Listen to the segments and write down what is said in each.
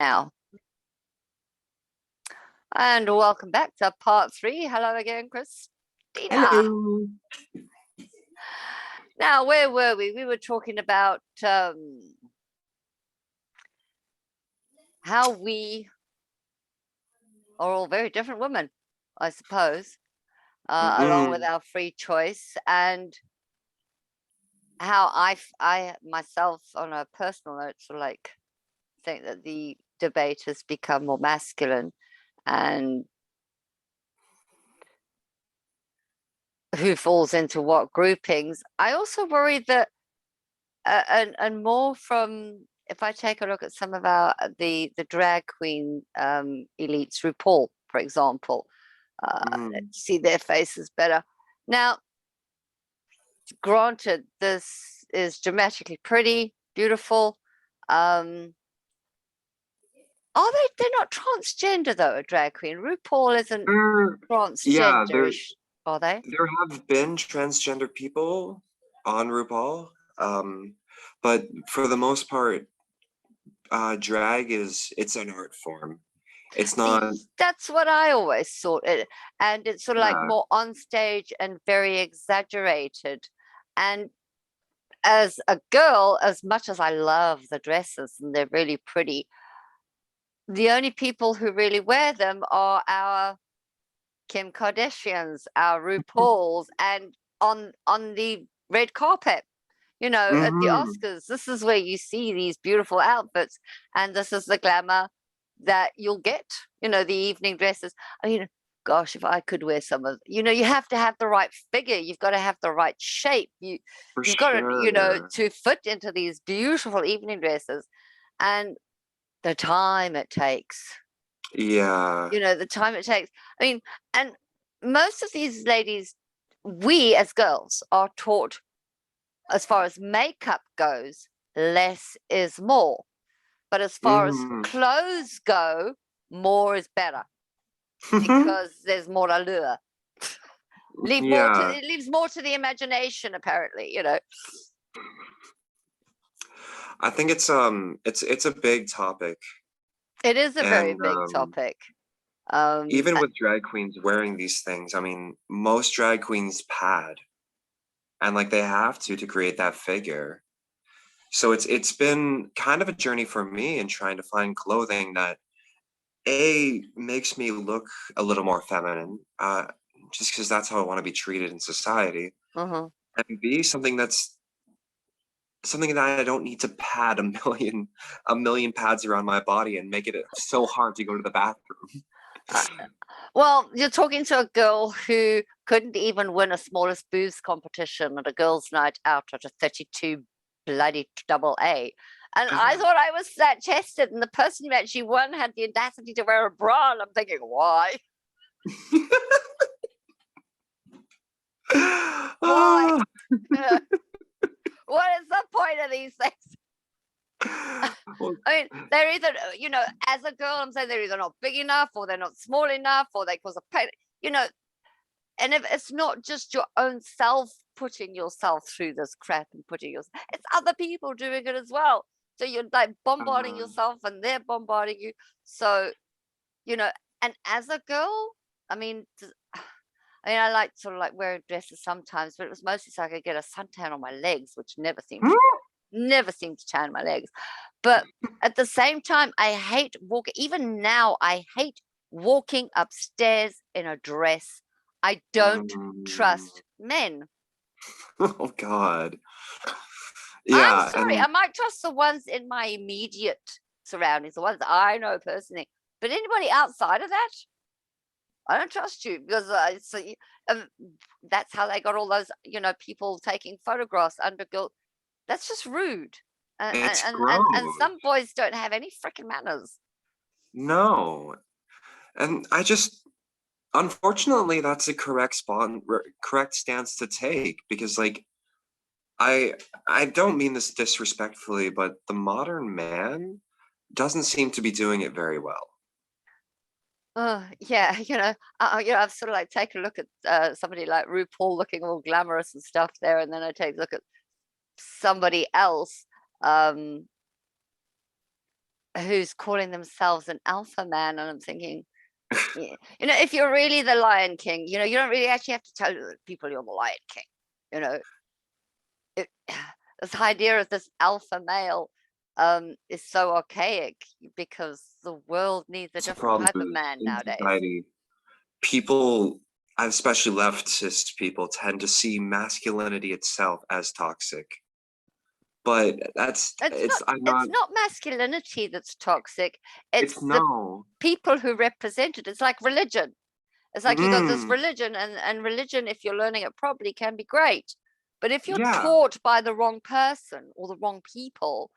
now. And welcome back to part 3. Hello again, Christina. Hello. Now, where were we? We were talking about how we are all very different women, I suppose, along with our free choice, and how I myself, on a personal note, sort of like think that the debate has become more masculine, and who falls into what groupings. I also worry that and more from, if I take a look at some of our the drag queen elites, RuPaul, for example, see their faces better. Now, granted, this is dramatically pretty, beautiful. Are they're not transgender though, a drag queen? RuPaul isn't transgender-ish, are they? There have been transgender people on RuPaul, but for the most part, drag it's an art form. It's not. That's what I always thought. And it's sort of like more on stage and very exaggerated. And as a girl, as much as I love the dresses and they're really pretty, the only people who really wear them are our Kim Kardashians, our RuPauls, and on the red carpet, at the Oscars. This is where you see these beautiful outfits, and this is the glamour that you'll get, the evening dresses. I mean, gosh, if I could wear some of, you have to have the right figure. You've got to have the right shape. You've got to, to fit into these beautiful evening dresses, and the time it takes. Yeah. The time it takes. I mean, and most of these ladies, we as girls are taught, as far as makeup goes, less is more. But as far as clothes go, more is better because there's more allure. It leaves more to the imagination, apparently, I think it's a big topic. It is a very big topic. Even with drag queens wearing these things, I mean, most drag queens pad, and like they have to create that figure. So it's been kind of a journey for me in trying to find clothing that makes me look a little more feminine, just because that's how I want to be treated in society, and B, something that I don't need to pad a million pads around my body and make it so hard to go to the bathroom. Well, you're talking to a girl who couldn't even win a smallest boobs competition at a girls' night out at a 32 bloody AA. And I thought I was flat chested, and the person who actually won had the audacity to wear a bra, and I'm thinking, why? Why? What is the point of these things? I mean, they're either, as a girl, I'm saying they're either not big enough, or they're not small enough, or they cause a pain, and if it's not just your own self putting yourself through this crap and it's other people doing it as well. So you're like bombarding yourself, and they're bombarding you. So, and as a girl, I mean, I like sort of like wearing dresses sometimes, but it was mostly so I could get a suntan on my legs, which never seemed to tan my legs. But at the same time, I hate walking. Even now, I hate walking upstairs in a dress. I don't trust men. Oh God. Yeah. I'm sorry. I might trust the ones in my immediate surroundings, the ones that I know personally. But anybody outside of that, I don't trust you, because that's how they got all those, people taking photographs under girl. That's just rude. And some boys don't have any freaking manners. No. And unfortunately, that's a correct stance to take, because like, I don't mean this disrespectfully, but the modern man doesn't seem to be doing it very well. Yeah, I've sort of like taken a look at somebody like RuPaul looking all glamorous and stuff there, and then I take a look at somebody else who's calling themselves an alpha man, and I'm thinking, if you're really the Lion King, you don't really actually have to tell people you're the Lion King. It, this idea of this alpha male is so archaic because the world needs a different type of man nowadays. Society. People, especially leftist people, tend to see masculinity itself as toxic. But it's not masculinity that's toxic. It's the no people who represent it. It's like religion. It's like you got this religion, and religion, if you're learning it properly, can be great. But if you're taught by the wrong person or the wrong people,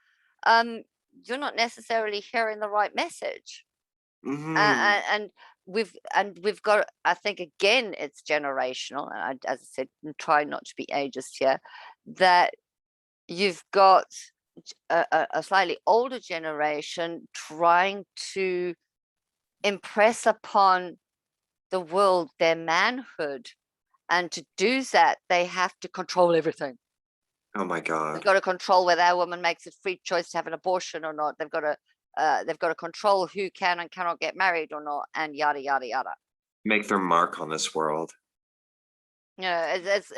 you're not necessarily hearing the right message. And we've got, I think, again, it's generational. And as I said, I'm trying not to be ageist here, that you've got a slightly older generation trying to impress upon the world their manhood, and to do that they have to control everything. Oh my God! They've got to control whether a woman makes a free choice to have an abortion or not. They've got to control who can and cannot get married or not, and yada yada yada. Make their mark on this world. It's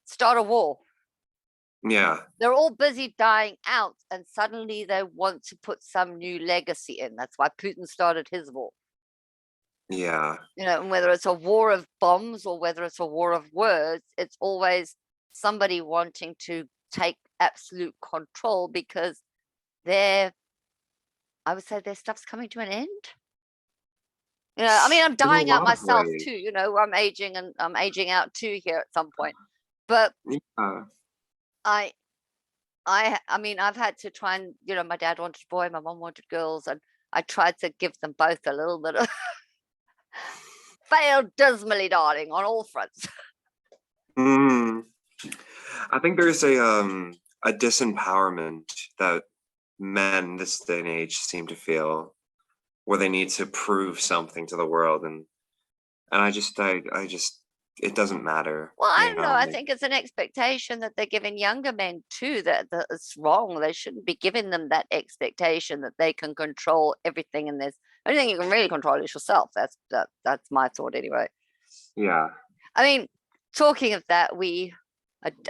start a war. Yeah. They're all busy dying out, and suddenly they want to put some new legacy in. That's why Putin started his war. Yeah. And whether it's a war of bombs or whether it's a war of words, it's always somebody wanting to take absolute control because I would say their stuff's coming to an end. I mean, I'm dying out myself too. I'm aging, and I'm aging out too here at some point. But I mean, I've had to try and, my dad wanted a boy, my mom wanted girls, and I tried to give them both a little bit of failed dismally, darling, on all fronts. I think there's a disempowerment that men this day and age seem to feel, where they need to prove something to the world, and I just it doesn't matter. Well, I don't know. I think it's an expectation that they're giving younger men too, that it's wrong. They shouldn't be giving them that expectation that they can control everything in this. The only thing you can really control is yourself. That's my thought anyway. Yeah. I mean, talking of that,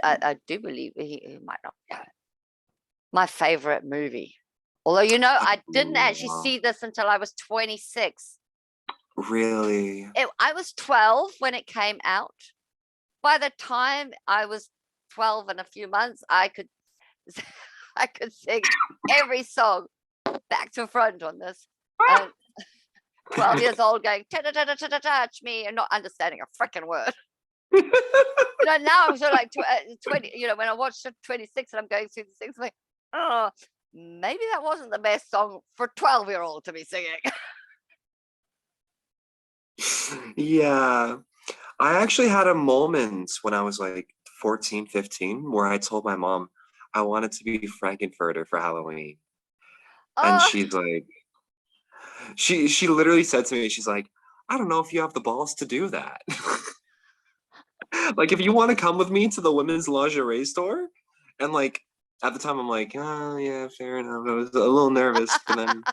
I do believe he might not know. My favorite movie. Although, I didn't actually see this until I was 26. Really? I was 12 when it came out. By the time I was 12 and a few months, I could sing every song back to front on this. 12 years old, going touch me, and not understanding a freaking word. Now I'm sort of like 20. When I watched 26 and I'm going through the things, I'm like, oh, maybe that wasn't the best song for a 12-year-old to be singing. Yeah. I actually had a moment when I was like 14, 15, where I told my mom I wanted to be Frankenfurter for Halloween. And she's like, she literally said to me, she's like, I don't know if you have the balls to do that. Like, if you want to come with me to the women's lingerie store. And like, at the time I'm like, oh yeah, fair enough. I was a little nervous, but then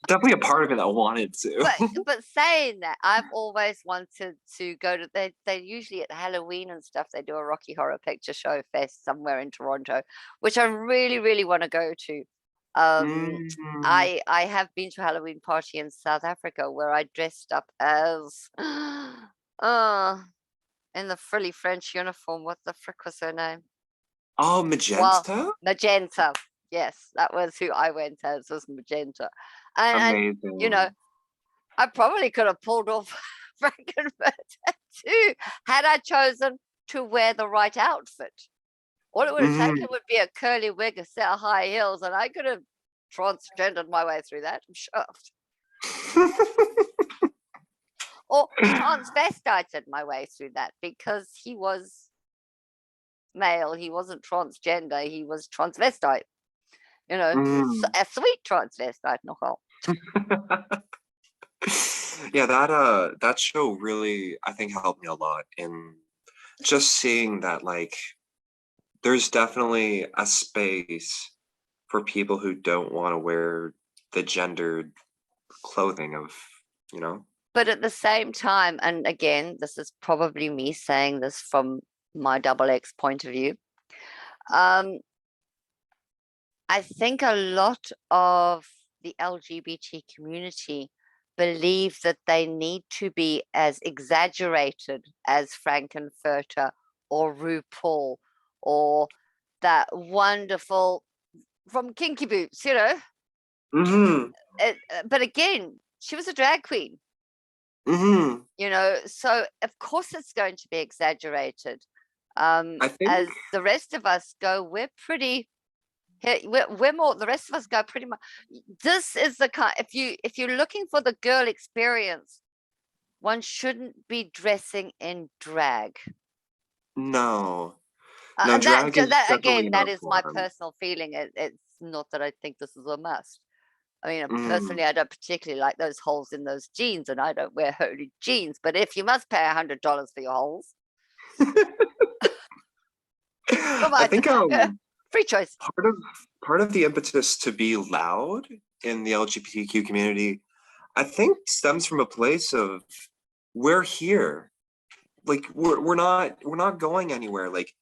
definitely a part of it I wanted to. But saying that, I've always wanted to go to, they usually at Halloween and stuff, they do a Rocky Horror Picture Show Fest somewhere in Toronto, which I really, really want to go to. I have been to a Halloween party in South Africa where I dressed up as in the frilly French uniform. What the frick was her name? Oh, Magenta? Well, Magenta. Yes, that was who I went as, was Magenta. And I probably could have pulled off Frankenfurter too, had I chosen to wear the right outfit. All it would have taken would be a curly wig, a set of high heels, and I could have transgendered my way through that. I'm sure. Or transvestited my way through that, because he was male. He wasn't transgender. He was transvestite. A sweet transvestite, Nicole. Yeah, that show really, I think, helped me a lot in just seeing that, like, there's definitely a space for people who don't want to wear the gendered clothing of, you know. But at the same time, and again, this is probably me saying this from my double X point of view, I think a lot of the LGBT community believe that they need to be as exaggerated as Frankenfurter or RuPaul or that wonderful from Kinky Boots, you know. Mm-hmm. But again, she was a drag queen. Mm-hmm. You know, so of course it's going to be exaggerated. I think As the rest of us go, we're pretty, we're more, the rest of us go pretty much. This is the kind, if you're looking for the girl experience, one shouldn't be dressing in drag. no. No, And that, drag is that definitely again, an that is my form. personal feeling. It's not that I think this is a must. I mean, Mm. personally, I don't particularly like those holes in those jeans, and I don't wear holy jeans. But if you must pay $100 for your holes, I think free choice. part of the impetus to be loud in the LGBTQ community, I think, stems from a place of we're here. Like we're not going anywhere. Like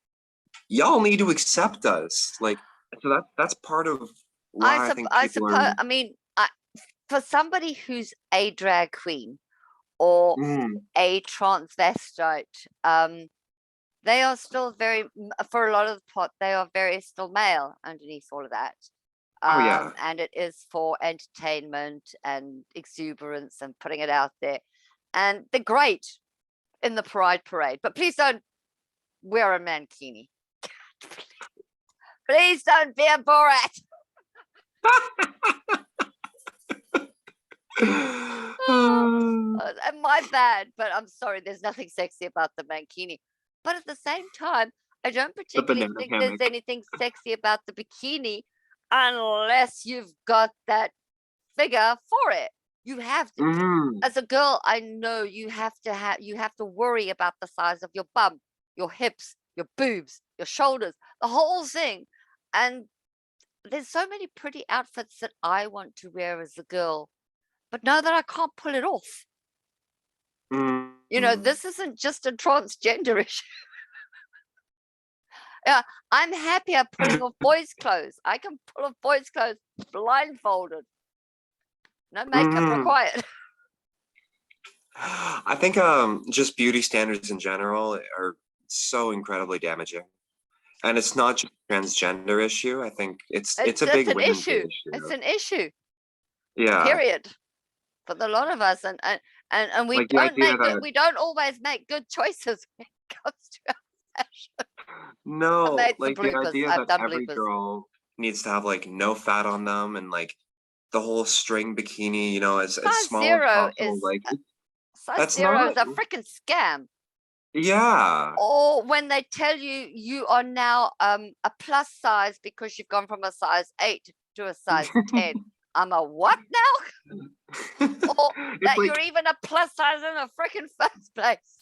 y'all need to accept us. Like so that's part of why I think I people are. suppose. I mean, for somebody who's a drag queen or Mm. a transvestite, they are still very, for a lot of the pot, they are very still male underneath all of that. Oh yeah. And it is for entertainment and exuberance and putting it out there. And they're great in the Pride Parade, but please don't wear a mankini. Please don't be a Borat. My bad, but I'm sorry. There's nothing sexy about the mankini. But at the same time, I don't The particularly banana think there's hammock. anything sexy about the bikini unless you've got that figure for it. You have to, Mm. as a girl, I know you have to worry about the size of your bum, your hips, your boobs, your shoulders, the whole thing. And there's so many pretty outfits that I want to wear as a girl, but know that I can't pull it off. You know, Mm. this isn't just a transgender issue. Yeah, I'm happier pulling off boys' clothes. I can pull off boys' clothes blindfolded. No makeup Mm. required. I think just beauty standards in general are so incredibly damaging. And it's not just a transgender issue. I think it's a It's big an women's issue. It's issue. an issue. Yeah. Period. For a lot of us, and we Like the don't idea make good. that We don't always make good choices when it comes to our fashion. I no, made some like the bloopers. idea I've that done every bloopers. girl needs to have like no fat on them and like the whole string bikini, you know, as Size small as zero possible. is Like size that's zero not is a freaking scam. yeah. Or when they tell you you are now a plus size because you've gone from a size 8 to a size 10. I'm a what now? Or It's that you're like even a plus size in the freaking first place.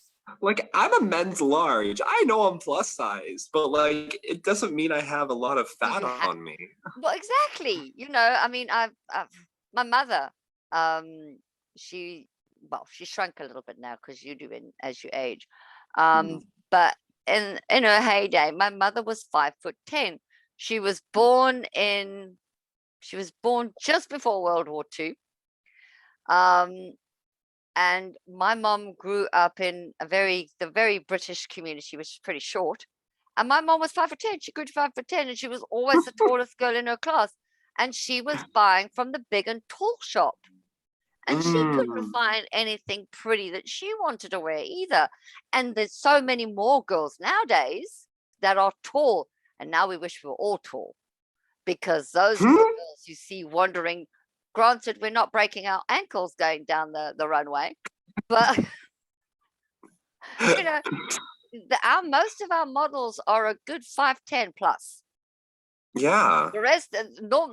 I'm a men's large. I know I'm plus size, but like it doesn't mean I have a lot of fat You have, on me. well, exactly. You know, I mean, I've my mother, she, well, she shrunk a little bit now because you do as you age. Mm. But in her heyday, my mother was 5'10". She was born in, she was born just before World War II. And my mom grew up in the very British community, which is pretty short. And my mom was 5'10". She grew to 5'10", and she was always the tallest girl in her class. And she was buying from the big and tall shop. And she couldn't Mm. find anything pretty that she wanted to wear either. And there's so many more girls nowadays that are tall. And now we wish we were all tall, because those are the Hmm? girls you see wandering. Granted, we're not breaking our ankles going down the runway, but you know, most of our models are a good 5'10" plus. Yeah. The rest,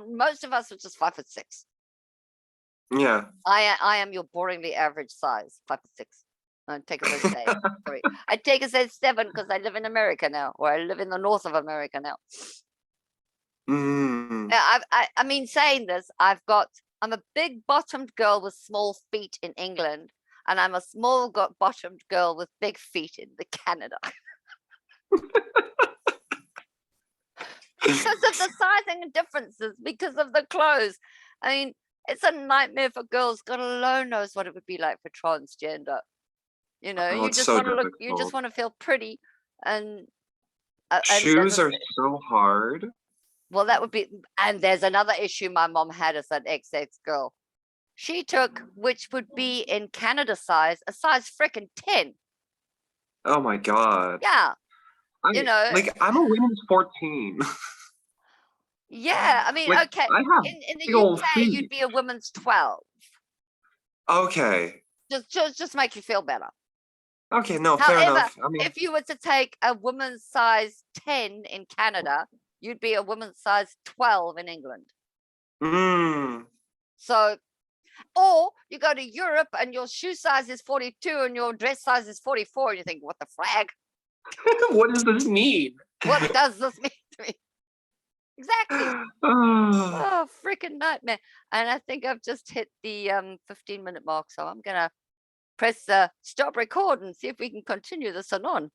most of us are just 5'6". Yeah. I am your boringly average size, 5'6". I take a say 8. Sorry, I take a say 7 because I live in America now, or I live in the north of America now. Mm. I mean, saying this, I've got I'm a big bottomed girl with small feet in England, and I'm a small bottomed girl with big feet in the Canada. Because of the sizing differences, because of the clothes. I mean, it's a nightmare for girls. God alone knows what it would be like for transgender. You know, Oh, you it's just so want to look, you just difficult. want to feel pretty, and there's Shoes are so hard. well, that would be, and there's another issue my mom had as an XX girl. She took, which would be in Canada size, a size freaking 10. Oh my God. Yeah, you know, I'm a women's 14. yeah. I mean, Like, okay, I have in the big old UK, you'd feet. be a woman's 12. Okay. Just make you feel better. Okay, no, fair However, enough. I mean, if you were to take a woman's size 10 in Canada, you'd be a woman's size 12 in England. So, or you go to Europe and your shoe size is 42 and your dress size is 44, and you think, what the flag? what does this mean? What does this mean to me? Exactly. Oh, freaking nightmare. And I think I've just hit the 15-minute mark, so I'm gonna press stop record and see if we can continue this on.